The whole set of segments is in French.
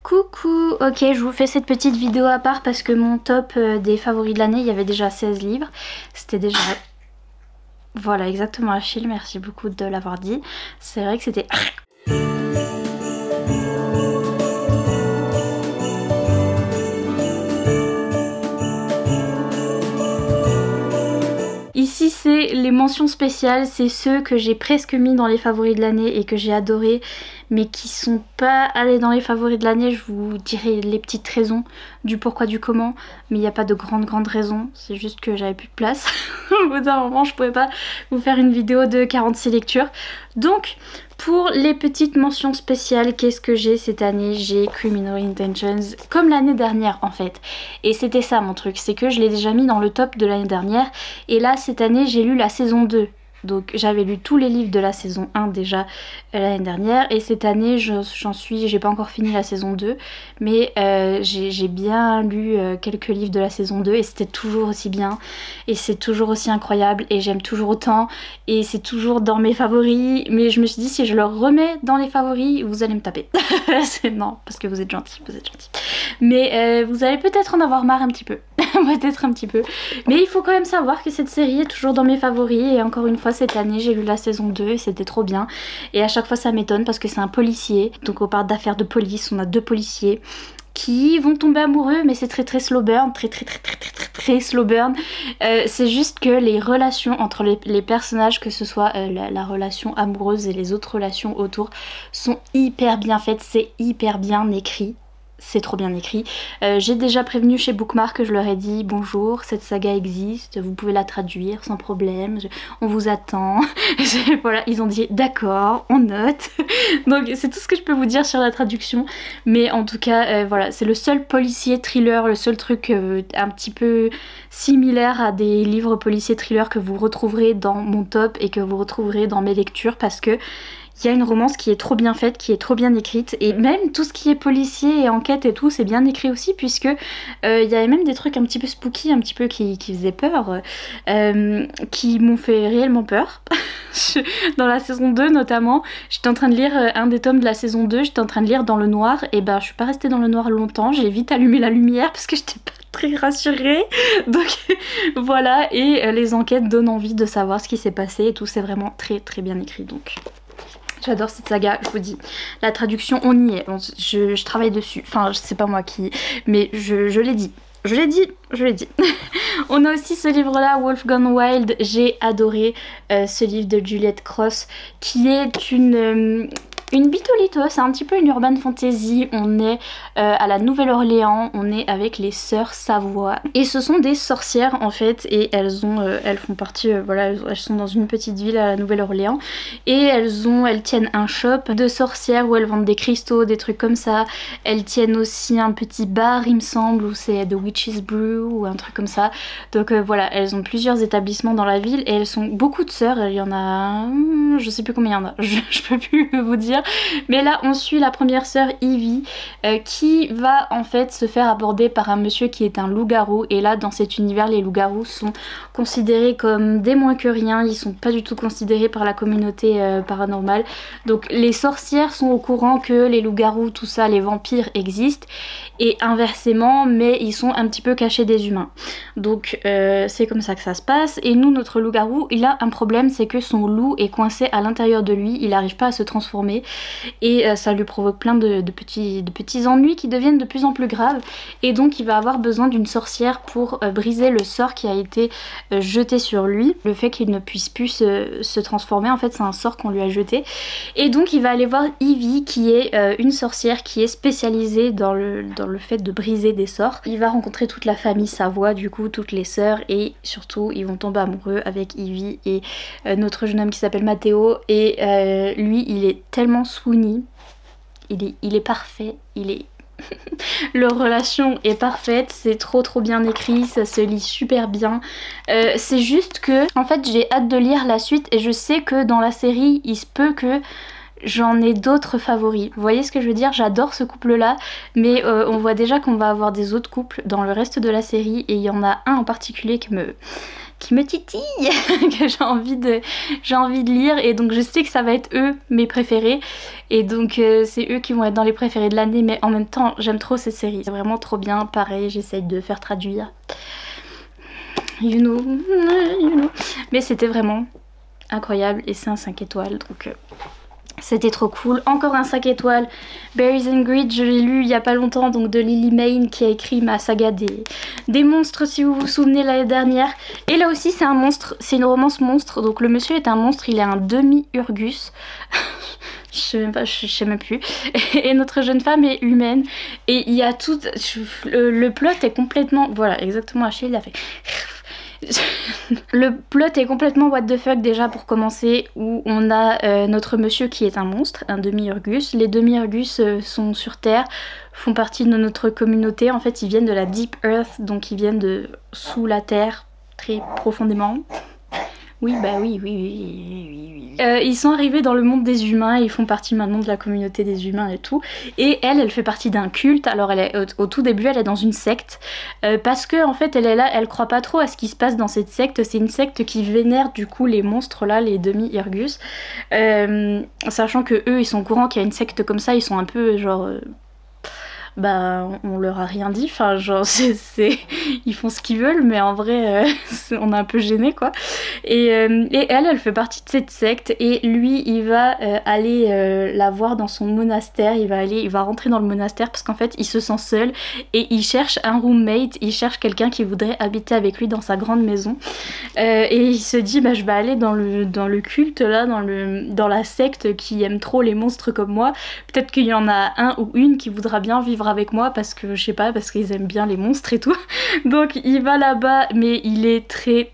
Coucou, ok, je vous fais cette petite vidéo à part parce que mon top des favoris de l'année, il y avait déjà 16 livres. C'était déjà... Voilà, exactement Achille, merci beaucoup de l'avoir dit. C'est vrai que c'était... Ici c'est les mentions spéciales, c'est ceux que j'ai presque mis dans les favoris de l'année et que j'ai adoré, mais qui sont pas allés dans les favoris de l'année. Je vous dirai les petites raisons du pourquoi du comment, mais il n'y a pas de grandes raisons, c'est juste que j'avais plus de place. Au bout d'un moment je pouvais pas vous faire une vidéo de 46 lectures. Donc pour les petites mentions spéciales, qu'est-ce que j'ai cette année? J'ai Criminal Intentions, comme l'année dernière en fait. Et c'était ça mon truc, c'est que je l'ai déjà mis dans le top de l'année dernière. Et là cette année j'ai lu la saison 2. Donc j'avais lu tous les livres de la saison 1 déjà l'année dernière. Et cette année j'ai pas encore fini la saison 2. Mais j'ai bien lu quelques livres de la saison 2. Et c'était toujours aussi bien. Et c'est toujours aussi incroyable. Et j'aime toujours autant. Et c'est toujours dans mes favoris. Mais je me suis dit si je le remets dans les favoris, vous allez me taper. Non, parce que vous êtes gentils, vous êtes gentils. Mais vous allez peut-être en avoir marre un petit peu. Peut-être un petit peu. Mais il faut quand même savoir que cette série est toujours dans mes favoris. Et encore une fois cette année j'ai lu la saison 2 et c'était trop bien. Et à chaque fois ça m'étonne parce que c'est un policier. Donc on parle d'affaires de police, on a deux policiers qui vont tomber amoureux, mais c'est très slow burn, très slow burn. C'est juste que les relations entre les personnages, que ce soit la relation amoureuse et les autres relations autour, sont hyper bien faites, c'est hyper bien écrit. C'est trop bien écrit. J'ai déjà prévenu chez Bookmark, que je leur ai dit bonjour, cette saga existe, vous pouvez la traduire sans problème, on vous attend. Voilà, ils ont dit d'accord, on note. Donc c'est tout ce que je peux vous dire sur la traduction. Mais en tout cas, voilà, c'est le seul policier thriller, le seul truc un petit peu similaire à des livres policiers thriller que vous retrouverez dans mon top et que vous retrouverez dans mes lectures, parce que il y a une romance qui est trop bien faite, qui est trop bien écrite, et même tout ce qui est policier et enquête et tout, c'est bien écrit aussi, puisque il y avait même des trucs un petit peu spooky, un petit peu qui faisaient peur, qui m'ont fait réellement peur. Dans la saison 2 notamment, j'étais en train de lire un des tomes de la saison 2, j'étais en train de lire dans le noir, et ben je suis pas restée dans le noir longtemps, j'ai vite allumé la lumière parce que j'étais pas très rassurée. Donc voilà, et les enquêtes donnent envie de savoir ce qui s'est passé et tout, c'est vraiment très bien écrit, donc... J'adore cette saga, je vous dis. La traduction, on y est. Je travaille dessus. Enfin, c'est pas moi qui... Mais je l'ai dit. Je l'ai dit. On a aussi ce livre-là, Wolf Gone Wild. J'ai adoré ce livre de Juliette Cross, qui est une bitolito, c'est un petit peu une urban fantasy. On est à la Nouvelle-Orléans, on est avec les sœurs Savoie. Et ce sont des sorcières en fait, et elles font partie, voilà, elles sont dans une petite ville à la Nouvelle-Orléans. Et elles tiennent un shop de sorcières où elles vendent des cristaux, des trucs comme ça. Elles tiennent aussi un petit bar, il me semble, où c'est The Witch's Brew ou un truc comme ça. Donc voilà, elles ont plusieurs établissements dans la ville et elles sont beaucoup de sœurs. Il y en a... je sais plus combien il y en a, je peux plus vous dire. Mais là on suit la première sœur Ivy qui va en fait se faire aborder par un monsieur qui est un loup-garou. Et là dans cet univers les loups-garous sont considérés comme des moins que rien, ils sont pas du tout considérés par la communauté paranormale. Donc les sorcières sont au courant que les loups-garous, tout ça, les vampires existent, et inversement, mais ils sont un petit peu cachés des humains. Donc c'est comme ça que ça se passe. Et nous, notre loup-garou, il a un problème, c'est que son loup est coincé à l'intérieur de lui, il n'arrive pas à se transformer, et ça lui provoque plein de petits ennuis qui deviennent de plus en plus graves. Et donc il va avoir besoin d'une sorcière pour briser le sort qui a été jeté sur lui. Le fait qu'il ne puisse plus se transformer, en fait c'est un sort qu'on lui a jeté. Et donc il va aller voir Ivy, qui est une sorcière qui est spécialisée dans le fait de briser des sorts. Il va rencontrer toute la famille Savoie, du coup toutes les sœurs, et surtout ils vont tomber amoureux avec Ivy et notre jeune homme qui s'appelle Matteo. Et lui il est tellement swoony, il est parfait, leur relation est parfaite, c'est trop bien écrit, ça se lit super bien. C'est juste que en fait j'ai hâte de lire la suite, et je sais que dans la série il se peut que j'en ai d'autres favoris. Vous voyez ce que je veux dire? J'adore ce couple là, mais on voit déjà qu'on va avoir des autres couples dans le reste de la série, et il y en a un en particulier qui me titillent, que j'ai envie de lire, et donc je sais que ça va être eux mes préférés, et donc c'est eux qui vont être dans les préférés de l'année, mais en même temps j'aime trop cette série, c'est vraiment trop bien. Pareil, j'essaye de faire traduire, you know. Mais c'était vraiment incroyable, et c'est un 5 étoiles, donc c'était trop cool. Encore un 5 étoiles, Berries and Greed, je l'ai lu il y a pas longtemps, donc de Lily Mayne, qui a écrit ma saga des monstres, si vous vous souvenez, l'année dernière. Et là aussi c'est un monstre, c'est une romance monstre, donc le monsieur est un monstre, il est un demi-Urgus. Je sais même plus. Et notre jeune femme est humaine, et il y a tout, le plot est complètement, voilà, exactement, Achille l'a fait. Le plot est complètement what the fuck déjà pour commencer, où on a notre monsieur qui est un monstre, un demi-Urgus. Les demi-Urgus sont sur Terre, font partie de notre communauté. En fait, ils viennent de la Deep Earth, donc ils viennent de sous la Terre, très profondément. Oui, bah oui. Ils sont arrivés dans le monde des humains, et ils font partie maintenant de la communauté des humains et tout. Et elle fait partie d'un culte. Alors elle est, au tout début, elle est dans une secte, parce que en fait elle est là, elle croit pas trop à ce qui se passe dans cette secte. C'est une secte qui vénère du coup les monstres là, les demi-Urgus. Sachant que eux, ils sont au courant qu'il y a une secte comme ça, ils sont un peu genre... bah on leur a rien dit, enfin genre ils font ce qu'ils veulent, mais en vrai on est un peu gêné quoi. Et elle fait partie de cette secte, et lui il va aller la voir dans son monastère. Il va rentrer dans le monastère parce qu'en fait il se sent seul, et il cherche un roommate, il cherche quelqu'un qui voudrait habiter avec lui dans sa grande maison, et il se dit bah je vais aller dans le culte là, dans la secte qui aime trop les monstres comme moi, peut-être qu'il y en a un ou une qui voudra bien vivre avec moi, parce que je sais pas, parce qu'ils aiment bien les monstres et tout. Donc il va là-bas, mais il est très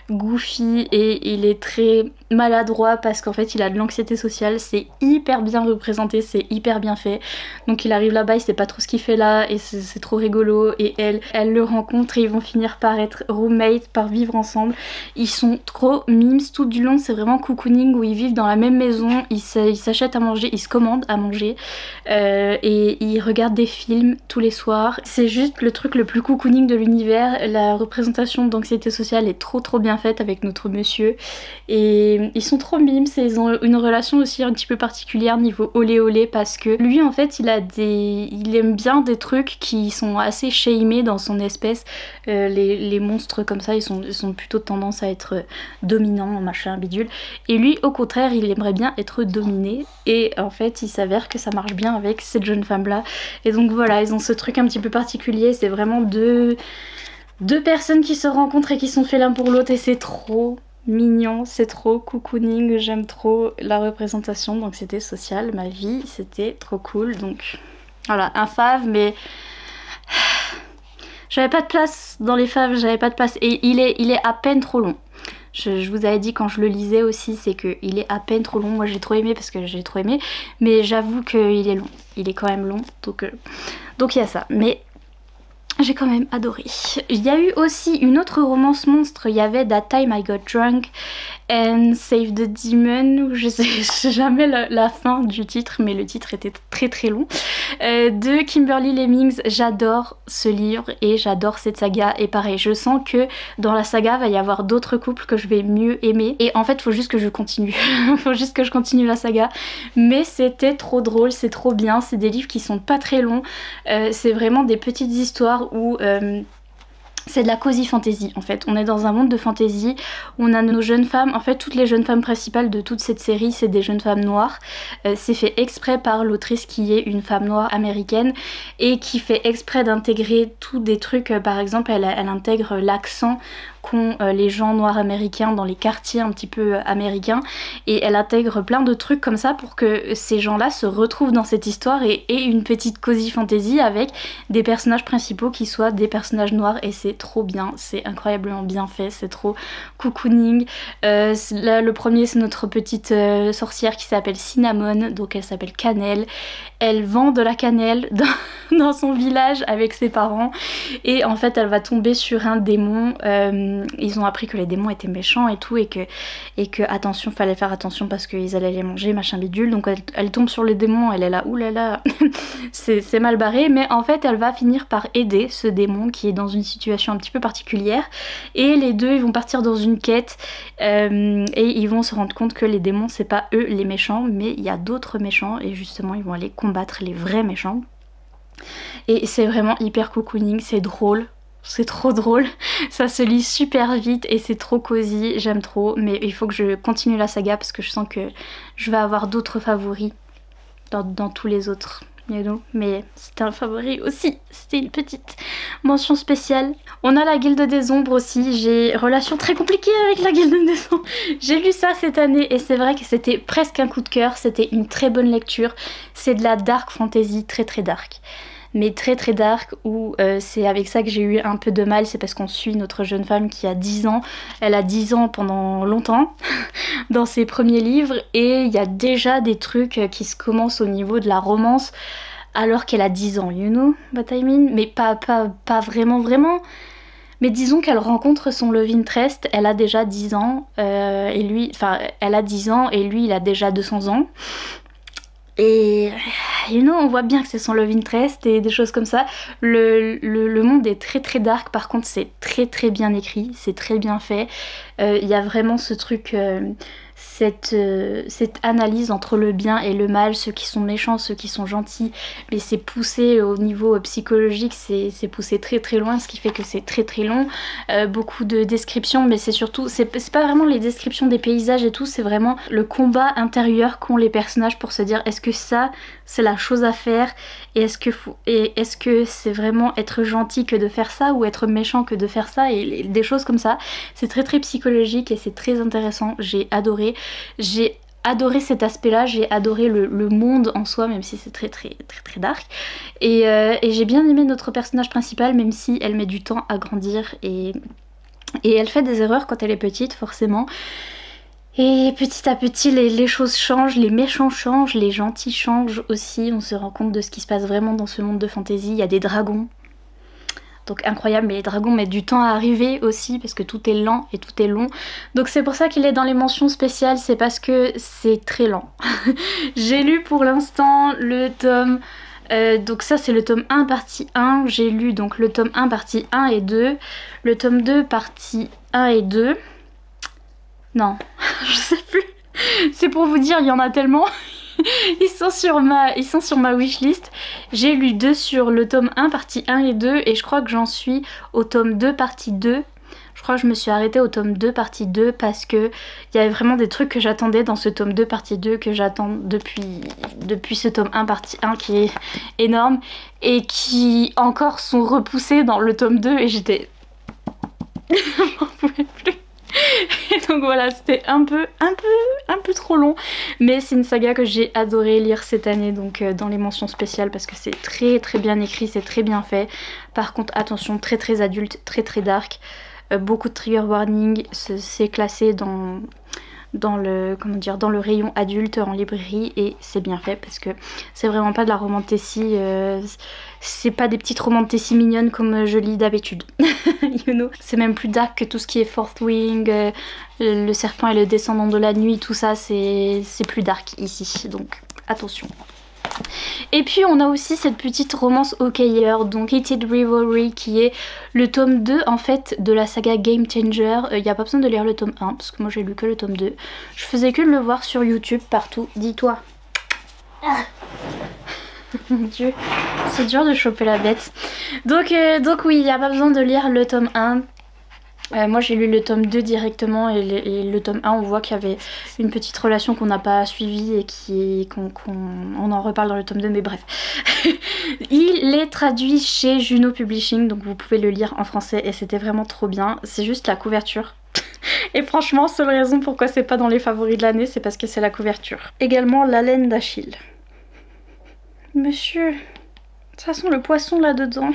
goofy, et il est très maladroit parce qu'en fait il a de l'anxiété sociale. C'est hyper bien représenté, c'est hyper bien fait. Donc il arrive là-bas, il sait pas trop ce qu'il fait là, et c'est trop rigolo. Et elle le rencontre, et ils vont finir par être roommates, par vivre ensemble. Ils sont trop mimes tout du long, c'est vraiment cocooning, où ils vivent dans la même maison, ils s'achètent à manger, ils se commandent à manger, et ils regardent des films tous les soirs. C'est juste le truc le plus cocooning de l'univers. La représentation d'anxiété sociale est trop bien faite avec notre monsieur, et ils sont trop mimes. Ils ont une relation aussi un petit peu particulière niveau olé olé, parce que lui en fait il aime bien des trucs qui sont assez shamés dans son espèce. Les monstres comme ça, ils sont plutôt tendance à être dominants, machin bidule, et lui au contraire il aimerait bien être dominé, et en fait il s'avère que ça marche bien avec cette jeune femme là. Et donc voilà, ils ont ce truc un petit peu particulier, c'est vraiment deux personnes qui se rencontrent et qui sont faits l'un pour l'autre, et c'est trop mignon, c'est trop cocooning, j'aime trop la représentation d'anxiété sociale, ma vie, c'était trop cool. Donc voilà, un fave, mais j'avais pas de place dans les faves, j'avais pas de place, et il est à peine trop long. Je vous avais dit quand je le lisais aussi, c'est qu'il est à peine trop long. Moi j'ai trop aimé parce que j'ai trop aimé, mais j'avoue qu'il est long, il est quand même long, donc il y a ça, mais j'ai quand même adoré. Il y a eu aussi une autre romance monstre, il y avait That Time I Got Drunk and Save the Demon, je sais jamais la fin du titre, mais le titre était très long, de Kimberly Lemmings. J'adore ce livre et j'adore cette saga, et pareil, je sens que dans la saga va y avoir d'autres couples que je vais mieux aimer, et en fait faut juste que je continue faut juste que je continue la saga, mais c'était trop drôle, c'est trop bien, c'est des livres qui sont pas très longs, c'est vraiment des petites histoires où c'est de la cozy fantasy en fait. On est dans un monde de fantasy, on a nos jeunes femmes, en fait toutes les jeunes femmes principales de toute cette série c'est des jeunes femmes noires. C'est fait exprès par l'autrice qui est une femme noire américaine, et qui fait exprès d'intégrer tous des trucs, par exemple elle intègre l'accent qu'ont les gens noirs américains dans les quartiers un petit peu américains, et elle intègre plein de trucs comme ça pour que ces gens là se retrouvent dans cette histoire, et une petite cozy fantasy avec des personnages principaux qui soient des personnages noirs, et c'est trop bien, c'est incroyablement bien fait, c'est trop cocooning. Là le premier c'est notre petite sorcière qui s'appelle Cinnamon, donc elle s'appelle Cannelle, elle vend de la cannelle dans son village avec ses parents, et en fait elle va tomber sur un démon ils ont appris que les démons étaient méchants et tout, et que attention, fallait faire attention parce qu'ils allaient les manger, machin bidule. Donc elle tombe sur les démons, elle est là, oulala, c'est mal barré, mais en fait elle va finir par aider ce démon qui est dans une situation un petit peu particulière, et les deux ils vont partir dans une quête, et ils vont se rendre compte que les démons c'est pas eux les méchants, mais il y a d'autres méchants, et justement ils vont aller combattre les vrais méchants. Et c'est vraiment hyper cocooning, c'est drôle. C'est trop drôle, ça se lit super vite et c'est trop cosy, j'aime trop. Mais il faut que je continue la saga parce que je sens que je vais avoir d'autres favoris dans tous les autres. You know. Mais c'était un favori aussi, c'était une petite mention spéciale. On a la Guilde des Ombres aussi, j'ai relation très compliquée avec la Guilde des Ombres. J'ai lu ça cette année et c'est vrai que c'était presque un coup de cœur, c'était une très bonne lecture. C'est de la dark fantasy, très très dark. Mais très très dark, où c'est avec ça que j'ai eu un peu de mal, c'est parce qu'on suit notre jeune femme qui a 10 ans, elle a 10 ans pendant longtemps dans ses premiers livres, et il y a déjà des trucs qui se commencent au niveau de la romance alors qu'elle a 10 ans, you know what I mean? Mais pas vraiment. Mais disons qu'elle rencontre son love interest, elle a déjà 10 ans, et lui, enfin elle a 10 ans et lui il a déjà 200 ans. Et you know, on voit bien que c'est son love interest et des choses comme ça. Le monde est très très dark, par contre c'est très très bien écrit, c'est très bien fait. Il y a vraiment ce truc, cette analyse entre le bien et le mal, ceux qui sont méchants, ceux qui sont gentils, mais c'est poussé au niveau psychologique, c'est poussé très très loin, ce qui fait que c'est très très long. Beaucoup de descriptions, mais c'est surtout, c'est pas vraiment les descriptions des paysages et tout, c'est vraiment le combat intérieur qu'ont les personnages pour se dire est-ce que ça c'est la chose à faire, et est-ce que c'est vraiment être gentil que de faire ça, ou être méchant que de faire ça, et des choses comme ça. C'est très très psychologique et c'est très intéressant, j'ai adoré cet aspect là, j'ai adoré le monde en soi, même si c'est très dark, et j'ai bien aimé notre personnage principal, même si elle met du temps à grandir, et elle fait des erreurs quand elle est petite forcément. Et petit à petit les choses changent, les méchants changent, les gentils changent aussi, on se rend compte de ce qui se passe vraiment dans ce monde de fantasy. Il y a des dragons, donc incroyable, mais les dragons mettent du temps à arriver aussi parce que tout est lent et tout est long. Donc c'est pour ça qu'il est dans les mentions spéciales, c'est parce que c'est très lent. J'ai lu pour l'instant le tome... donc ça c'est le tome 1 partie 1, j'ai lu donc le tome 1 partie 1 et 2, le tome 2 partie 1 et 2... Non, je sais plus. C'est pour vous dire, il y en a tellement. Ils sont sur ma wishlist. J'ai lu 2 sur le tome 1 partie 1 et 2, et je crois que j'en suis au tome 2 partie 2. Je crois que je me suis arrêtée au tome 2 partie 2 parce que il y avait vraiment des trucs que j'attendais dans ce tome 2 partie 2 que j'attends depuis ce tome 1 partie 1 qui est énorme, et qui encore sont repoussés dans le tome 2, et j'étais... Je m'en pouvais plus. Et donc voilà, c'était un peu trop long, mais c'est une saga que j'ai adoré lire cette année, donc dans les mentions spéciales, parce que c'est très très bien écrit, c'est très bien fait. Par contre attention, très très adulte, très très dark, beaucoup de trigger warning, c'est classé dans le rayon adulte en librairie, et c'est bien fait parce que c'est vraiment pas de la romantasy, c'est pas des petites romantasy mignonnes comme je lis d'habitude. You know. C'est même plus dark que tout ce qui est Fourth Wing, le serpent et le descendant de la nuit, tout ça c'est plus dark ici, donc attention. Et puis on a aussi cette petite romance hockeyeur, donc Heated Rivalry, qui est le tome 2 en fait de la saga Game Changer. Il n'y a pas besoin de lire le tome 1 parce que moi j'ai lu que le tome 2. Je faisais que de le voir sur YouTube partout, dis-toi. Ah. Mon dieu, c'est dur de choper la bête. Donc oui, il n'y a pas besoin de lire le tome 1. Moi j'ai lu le tome 2 directement, et le tome 1 on voit qu'il y avait une petite relation qu'on n'a pas suivie et qu'on en reparle dans le tome 2, mais bref. Il est traduit chez Juno Publishing, donc vous pouvez le lire en français, et c'était vraiment trop bien. C'est juste la couverture. Et franchement, seule raison pourquoi c'est pas dans les favoris de l'année, c'est parce que c'est la couverture. Également la laine d'Achille. Monsieur, de toute façon le poisson là dedans.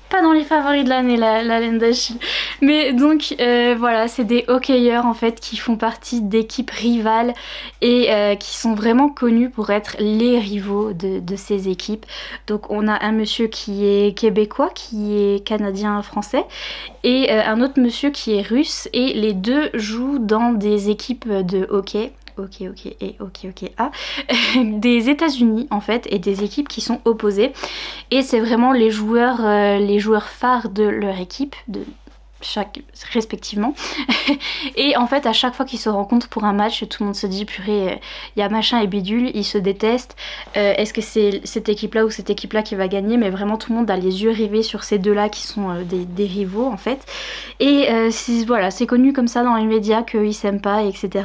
Pas dans les favoris de l'année, la laine d'Achille. Mais donc voilà, c'est des hockeyeurs en fait qui font partie d'équipes rivales et qui sont vraiment connus pour être les rivaux de ces équipes. Donc on a un monsieur qui est québécois, qui est canadien-français, et un autre monsieur qui est russe, et les deux jouent dans des équipes de hockey. Ok et ok A des États-Unis en fait, et des équipes qui sont opposées, et c'est vraiment les joueurs phares de leur équipe, de chaque respectivement. Et en fait à chaque fois qu'ils se rencontrent pour un match, tout le monde se dit purée, il y a machin et bidule, ils se détestent, est-ce que c'est cette équipe là ou cette équipe là qui va gagner, mais vraiment tout le monde a les yeux rivés sur ces deux là qui sont des rivaux en fait. Et voilà, c'est connu comme ça dans les médias qu'ils s'aiment pas, etc.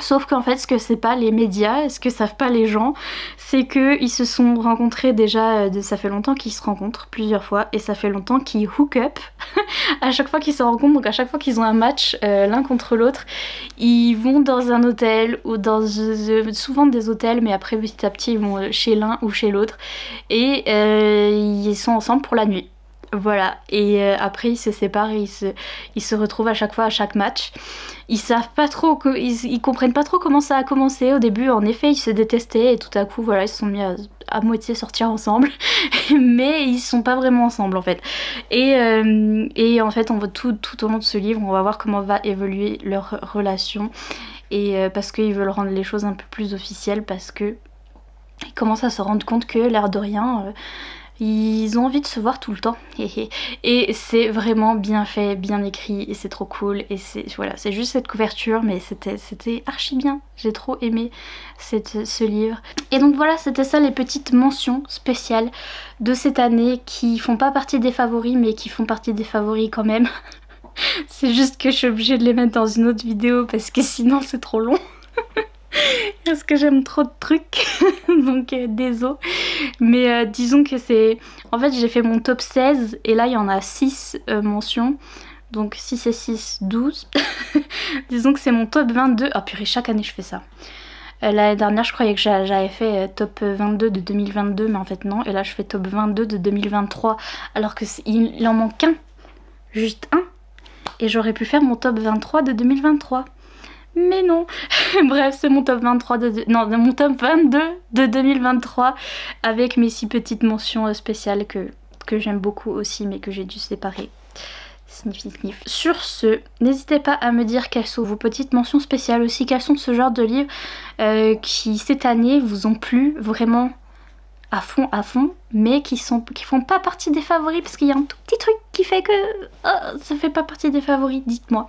Sauf qu'en fait, ce que c'est pas les médias, ce que savent pas les gens, c'est qu'ils se sont rencontrés déjà, ça fait longtemps qu'ils se rencontrent, plusieurs fois, et ça fait longtemps qu'ils hook up à chaque fois qu'ils se rencontrent. Donc à chaque fois qu'ils ont un match l'un contre l'autre, ils vont dans un hôtel, ou dans souvent des hôtels, mais après petit à petit ils vont chez l'un ou chez l'autre, et ils sont ensemble pour la nuit. Voilà, et après ils se séparent et ils se retrouvent à chaque fois à chaque match. Ils savent pas trop, ils comprennent pas trop comment ça a commencé. Au début en effet ils se détestaient, et tout à coup voilà, ils se sont mis à moitié sortir ensemble. Mais ils sont pas vraiment ensemble en fait. Et en fait on va tout au long de ce livre, on va voir comment va évoluer leur relation. Et parce qu'ils veulent rendre les choses un peu plus officielles, parce que ils commencent à se rendre compte que l'air de rien... ils ont envie de se voir tout le temps. Et c'est vraiment bien fait, bien écrit, et c'est trop cool. Et voilà, c'est juste cette couverture, mais c'était archi bien. J'ai trop aimé ce livre. Et donc voilà, c'était ça les petites mentions spéciales de cette année, qui font pas partie des favoris, mais qui font partie des favoris quand même. C'est juste que je suis obligée de les mettre dans une autre vidéo, parce que sinon c'est trop long. Parce que j'aime trop de trucs. Donc désolé. Mais disons que c'est... En fait j'ai fait mon top 16 et là il y en a 6 mentions. Donc 6 et 6, 12. Disons que c'est mon top 22. Ah purée, chaque année je fais ça. L'année dernière je croyais que j'avais fait top 22 de 2022, mais en fait non. Et là je fais top 22 de 2023. Alors qu'il en manque un. Juste un. Et j'aurais pu faire mon top 23 de 2023. Mais non. Bref, c'est mon top 23 mon top 22 de 2023, avec mes 6 petites mentions spéciales que j'aime beaucoup aussi, mais que j'ai dû séparer. Sniff sniff. Sur ce, n'hésitez pas à me dire quelles sont vos petites mentions spéciales aussi, quels sont ce genre de livres qui cette année vous ont plu vraiment à fond, mais qui font pas partie des favoris, parce qu'il y a un tout petit truc qui fait que ça fait pas partie des favoris, dites-moi.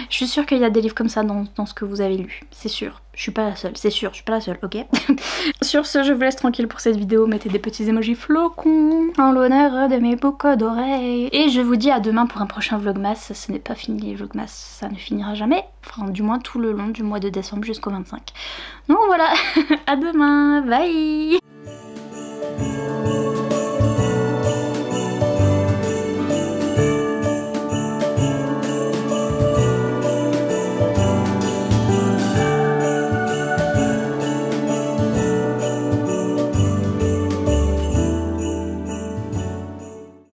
Je suis sûre qu'il y a des livres comme ça dans ce que vous avez lu, c'est sûr. Je suis pas la seule, c'est sûr, je suis pas la seule, ok. Sur ce, je vous laisse tranquille pour cette vidéo, mettez des petits emojis flocons en l'honneur de mes boucles d'oreilles. Et je vous dis à demain pour un prochain vlogmas. Ce n'est pas fini les vlogmas, ça ne finira jamais, enfin du moins tout le long du mois de décembre jusqu'au 25. Donc voilà, à demain, bye.